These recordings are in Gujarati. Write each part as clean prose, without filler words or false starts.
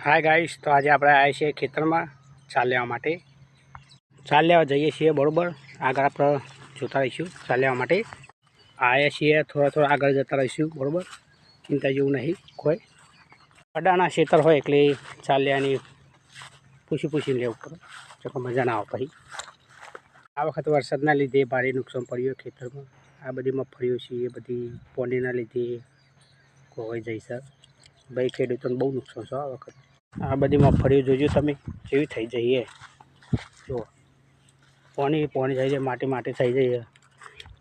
हाय गाइस, तो आज आप आए छे खेतर में चाल लेवा माटे। चाल लेवा जईए छीए बरोबर। आगे आप जोता रहीशुं चाल लेवा माटे। आया छीए थोड़ा थोड़ा आगे जता रहीशुं बरोबर। चिंता जेवुं नहीं कोई। अडाना खेतर होय એટલે ચાલ લેવાની પૂછી લેવું પડે તો મજા ના આવે। પછી આ વખત વરસાદના લીધે ભારે નુકસાન પડ્યું ખેતરમાં। આ બધી મગફળીઓ છે એ બધી પોણીના લીધે ખોવાઈ જાય છે ભાઈ। ખેડૂતોને બહુ નુકસાન છે આ વખત। આ બધી મગફળીઓ જોજો તમે કેવી થઈ જઈએ। જો પાણી થઈ જાય, માટી થઈ જાય।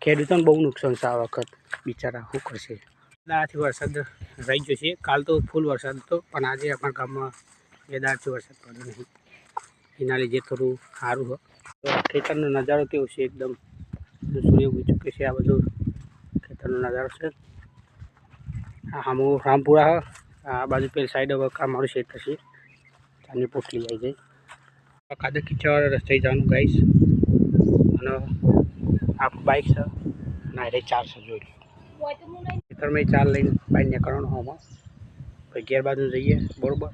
ખેડૂતોને બહુ નુકસાન છે આ વખત। બિચારા શું કરશે। દાડાથી વરસાદ રહી ગયો છે। કાલ તો ફૂલ વરસાદ હતો, પણ આજે અમારા ગામમાં બે દાડાથી વરસાદ પડ્યો નહીં। એના લીધે થોડું સારું હોય। તો ખેતરનો નજારો કેવો છે, એકદમ સૂર્ય ઉગી ચૂકે છે। આ બધો ખેતરનો નજારો છે। આ સામું રામપુરા હ। આ બાજુ પેલી સાઈડ હવે અમારું ખેતર છે। ચાની પોટલી આવી જાય। કાદે ખીચાવાળા રસ્તે જવાનું ગાઈશ। અને આપણું બાઇક છે ના રે 400 જોઈ ખેતરમાં ચાલ લઈને બાઇક નીકળવાનું આમાં પછી ઘેર બાજુ જઈએ બરોબર।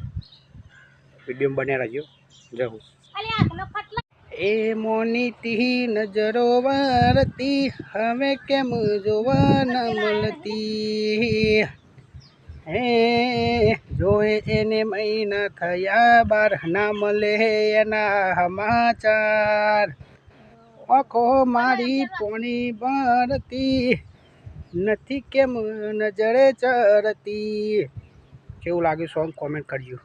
વિડીયો બન્યા રહેજો। જવું એ મોનીતી નજરો વારતી હવે કેમ જોવા ન મળતી। હે જોએ એને મહિના થયા બાર ના મળે એના સમાચાર। આંખો મારી પોણી ભરતી નથી કેમ નજરે ચડતી। કેવું લાગ્યું સોંગ કોમેન્ટ કરજો।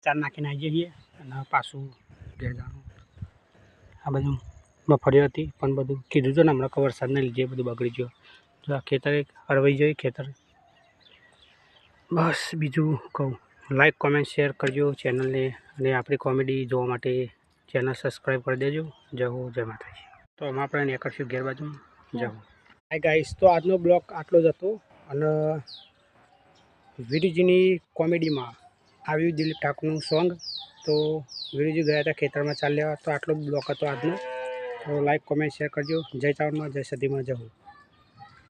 ચાર નાખીને આવી જઈએ અને પાછું ઘેર જવાનું। આ બધું મગફળી હતી પણ બધું કીધું હતું ને હમણાં કે વરસાદને લીધે બધું બગડી ગયું। જો આ ખેતર હરવાઈ જાય ખેતર। બસ બીજું કહું, લાઈક કોમેન્ટ શેર કરજો ચેનલને। અને આપણી કોમેડી જોવા માટે ચેનલ સબસ્ક્રાઈબ કરી દેજો। જય હો જય માતાજી। તો અમે આપણે નીકળશું ઘેર બાજુ। જય હો। હાય ગાઈસ, તો આજનો બ્લોગ આટલો જ હતો। અને વીરજીની કોમેડીમાં આવ્યું દિલીપ ઠાકોરનું સોંગ। તો વીરજી ગયા હતા ખેતરમાં ચાલ લેવા। તો આટલો બ્લોગ હતો આજનો। તો લાઈક કોમેન્ટ શેર કરજો। જય ચાવનમાં, જય સદીમાં, જય હો।